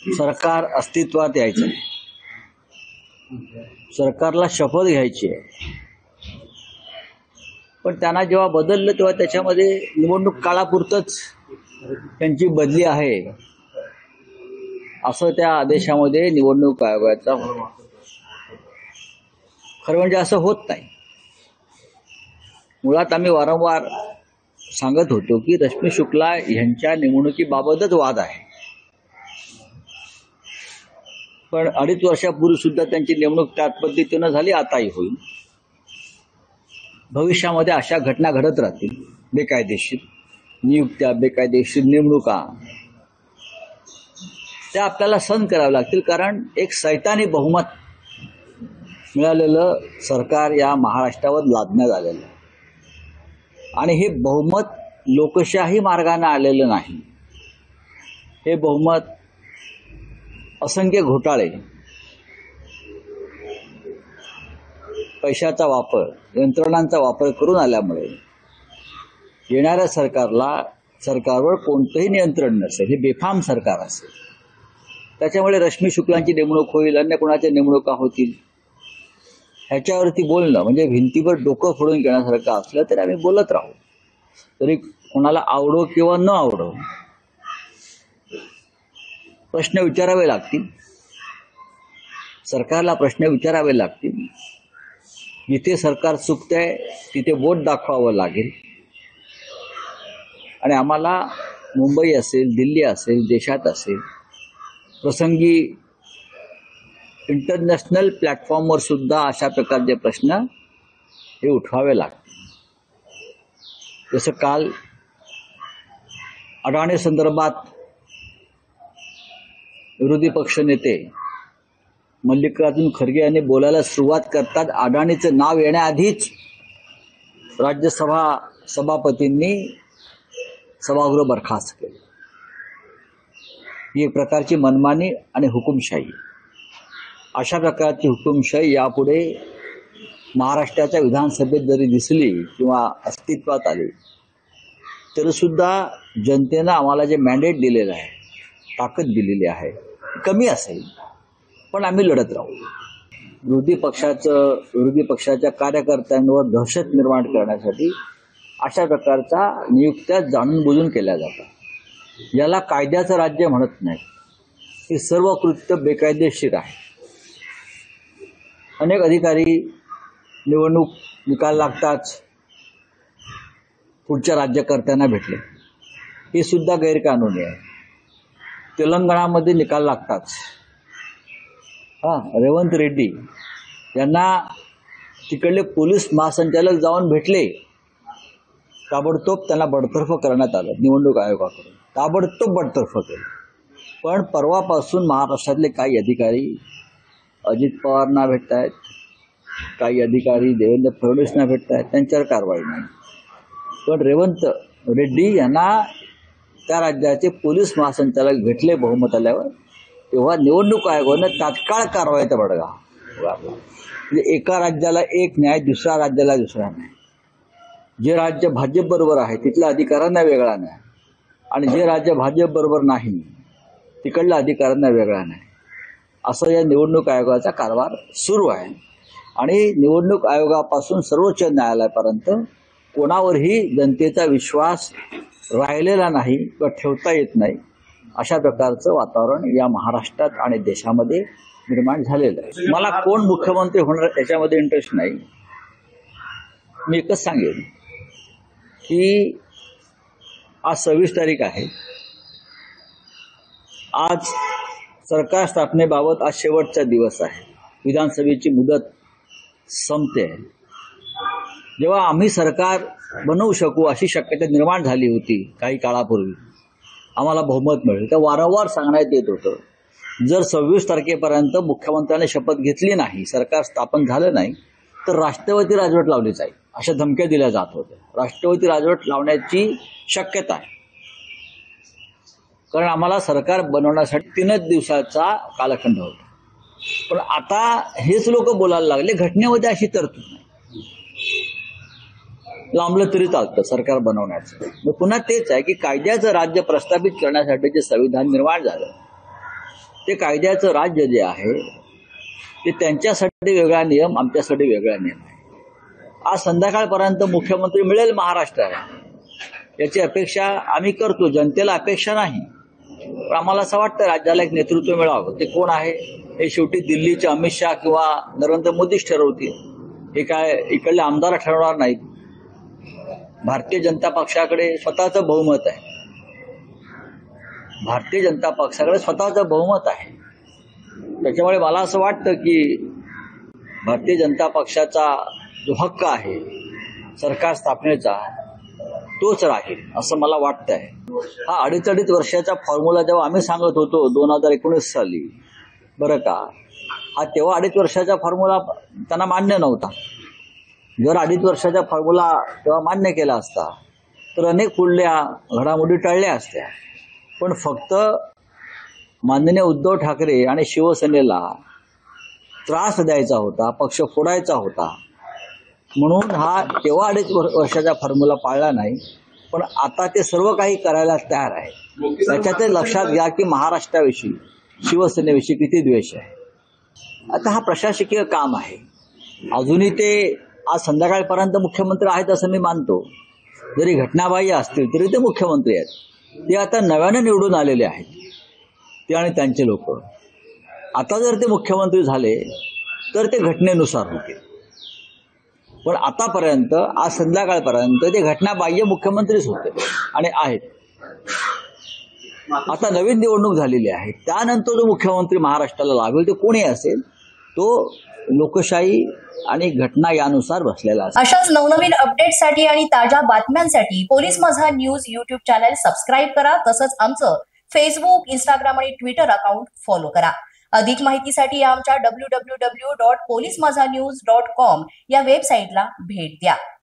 सरकार अस्तित्वात यायचं, सरकारला शपथ घ्यायची आहे, पण त्यांना जेव्हा बदललं तेव्हा त्याच्यामध्ये निवडणूक काळापुरतंच त्यांची बदली आहे असं त्या आदेशामध्ये निवडणूक आयोगाचा. खरं म्हणजे असं होत नाही. मुळात आम्ही वारंवार सांगत होतो की रश्मी शुक्ला यांच्या निवडणुकीबाबतच वाद आहे, पण 2.5 वर्षापूर्वी सुद्धा त्यांची नेमणूक त्याच पद्धतीनं झाली, आताही होईल. भविष्यामध्ये अशा घटना घडत राहतील. बेकायदेशीर नियुक्त्या, बेकायदेशीर नेमणुका त्या आपल्याला सहन कराव्या लागतील, कारण एक सैतानी बहुमत मिळालेलं सरकार या महाराष्ट्रावर लादण्यात आलेलं आहे. आणि हे बहुमत लोकशाही मार्गाने आलेलं नाही. हे बहुमत असंख्य घोटाळे, पैशाचा वापर, यंत्रणांचा वापर करून आल्यामुळे येणाऱ्या सरकारवर कोणतंही नियंत्रण नसेल. हे बेफाम सरकार असेल. त्याच्यामुळे रश्मी शुक्लांची नेमणूक होईल, अन्य कोणाच्या नेमणुका होतील, ह्याच्यावरती बोलणं म्हणजे भिंतीवर डोकं फोडून घेण्यासारखं असलं तरी आम्ही बोलत राहू. तरी कोणाला आवडो किंवा न आवडो प्रश्न विचारावे लागतील, सरकारला प्रश्न विचारावे लागतील. जिथे सरकार चुकतंय तिथे बोट दाखवावं लागेल. आणि आम्हाला मुंबई असेल, दिल्ली असेल, देशात असेल, प्रसंगी इंटरनॅशनल प्लॅटफॉर्मवर सुद्धा अशा प्रकारचे प्रश्न हे उठवावे लागतील. जसं काल अडाणी संदर्भात विरोधी पक्षनेते मल्लिकार्जुन खरगे यांनी बोलायला सुरुवात करतात, अडाणीचं नाव येण्याआधीच राज्यसभा सभापतींनी सभागृह बरखास्त केले. ही एक प्रकारची मनमानी आणि हुकुमशाही. अशा प्रकारची हुकुमशाही यापुढे महाराष्ट्राच्या विधानसभेत जरी दिसली किंवा अस्तित्वात आली तरी सुद्धा जनतेनं आम्हाला जे मॅन्डेट दिलेलं आहे, ताकद दिलेली आहे, कमी असेल, पण आम्ही लढत राहू. विरोधी पक्षाच्या कार्यकर्त्यांवर दहशत निर्माण करण्यासाठी अशा प्रकारच्या नियुक्त्या जाणून बुजून केल्या जातात. याला कायद्याचं राज्य म्हणत नाही. हे सर्व कृत्य बेकायदेशीर आहे. अनेक अधिकारी निवडणूक निकाल लागताच पुढच्या राज्यकर्त्यांना भेटले, हे सुद्धा गैरकानूनी आहे. तेलंगणामध्ये निकाल लागताच रेवंत रेड्डी यांना तिकडले पोलीस महासंचालक जाऊन भेटले, ताबडतोब त्यांना बडतर्फ करण्यात आलं. निवडणूक आयोगाकडून ताबडतोब बडतर्फ केलं. पण परवापासून महाराष्ट्रातले काही अधिकारी अजित पवारांना भेटत आहेत, काही अधिकारी देवेंद्र फडणवीसना भेटत आहेत, त्यांच्यावर कारवाई नाही. पण रेवंत रेड्डी यांना त्या राज्याचे पोलीस महासंचालक भेटले बहुमत आल्यावर, तेव्हा निवडणूक आयोगानं तात्काळ कारवाईचा बडगा. म्हणजे एका राज्याला एक न्याय, दुसऱ्या राज्याला दुसरा न्याय. जे राज्य भाजप बरोबर आहे तिथल्या अधिकाऱ्यांना वेगळा न्याय, आणि जे राज्य भाजप बरोबर नाही तिकडल्या अधिकाऱ्यांना वेगळा न्याय. असं या निवडणूक आयोगाचा कारभार सुरू आहे. आणि निवडणूक आयोगापासून सर्वोच्च न्यायालयापर्यंत कोणावरही जनतेचा विश्वास राहिलेला नाही किंवा ठेवता येत नाही. अशा प्रकारचं वातावरण या महाराष्ट्रात आणि देशामध्ये निर्माण झालेलं आहे. मला कोण मुख्यमंत्री होणार याच्यामध्ये इंटरेस्ट नाही. मी एकच सांगेन की आज 26 तारीख आहे. आज सरकार स्थापनेबाबत आज शेवटचा दिवस आहे. विधानसभेची मुदत संपते आहे. जेव्हा आम्ही सरकार बनवू शकू अशी शक्यता निर्माण झाली होती काही काळापूर्वी, आम्हाला बहुमत मिळेल, तर वारंवार सांगण्यात येत होतं, जर 26 तारखेपर्यंत मुख्यमंत्र्यांनी शपथ घेतली नाही, सरकार स्थापन झालं नाही, तर राष्ट्रपती राजवट लावली जाईल अशा धमक्या दिल्या जात होत्या. राष्ट्रपती राजवट लावण्याची शक्यता आहे, कारण आम्हाला सरकार बनवण्यासाठी 3 दिवसाचा कालखंड होता. पण आता हेच लोक बोलायला लागले घटनेमध्ये अशी तरतूद नाही, लांबलं तरी चालतं सरकार बनवण्याचं. मग पुन्हा तेच आहे की कायद्याचं राज्य प्रस्थापित करण्यासाठी जे संविधान निर्माण झालं ते कायद्याचं राज्य जे आहे ते त्यांच्यासाठी वेगळा नियम, आमच्यासाठी वेगळा नियम आहे. आज संध्याकाळपर्यंत मुख्यमंत्री मिळेल महाराष्ट्राला याची अपेक्षा आम्ही करतो. जनतेला अपेक्षा नाही, पण आम्हाला असं वाटतं राज्याला एक नेतृत्व मिळावं. ते कोण आहे हे शेवटी दिल्लीचे अमित शहा किंवा नरेंद्र मोदीच ठरवतील. हे काय इकडले आमदार ठरवणार नाहीत. भारतीय जनता पक्षाकडे स्वतःचं बहुमत आहे. भारतीय जनता पक्षाकडे स्वतःचं बहुमत आहे. त्याच्यामुळे मला असं वाटतं की भारतीय जनता पक्षाचा जो हक्क आहे सरकार स्थापनेचा तोच राहील असं मला वाटतंय. हा 2.5 वर्षाचा फॉर्म्युला जेव्हा आम्ही सांगत होतो 2019 साली, बरं का, हा तेव्हा 2.5 वर्षाचा फॉर्म्युला त्यांना मान्य नव्हता. जर 2.5 वर्षाचा फॉर्म्युला तेव्हा मान्य केला असता तर अनेक पुढल्या घडामोडी टळल्या असत्या. पण फक्त माननीय उद्धव ठाकरे आणि शिवसेनेला त्रास द्यायचा होता, पक्ष फोडायचा होता, म्हणून हा तेव्हा 2.5 वर्षाचा फॉर्म्युला पाळला नाही. पण आता ते सर्व काही करायला तयार आहे. त्याच्यातच लक्षात घ्या की महाराष्ट्राविषयी, शिवसेनेविषयी किती द्वेष आहे. आता हा प्रशासकीय काम आहे. अजूनही ते आज संध्याकाळपर्यंत मुख्यमंत्री आहेत असं मी मानतो. जरी घटनाबाह्य असतील तरी ते मुख्यमंत्री आहेत. ते आता नव्याने निवडून आलेले आहेत, ते आणि त्यांचे लोक. आता जर ते मुख्यमंत्री झाले तर ते घटनेनुसार होते. पण आतापर्यंत, आज संध्याकाळपर्यंत ते घटनाबाह्य मुख्यमंत्रीच होते आणि आहेत. आता नवीन निवडणूक झालेली आहे. त्यानंतर जो मुख्यमंत्री महाराष्ट्राला लाभेल ते कोणी असेल तो लोकशाही आणि घटना यानुसार बसलेला असेल. अशाच नवनवीन अपडेटसाठी आणि ताज्या बातम्यांसाठी पोलीस माझा न्यूज YouTube चॅनल सबस्क्राईब करा. तसंच आमचं फेसबुक, इंस्टाग्राम आणि ट्विटर अकाउंट फॉलो करा. अधिक माहितीसाठी आमच्या www.polismazanews.com या वेबसाईटला भेट द्या.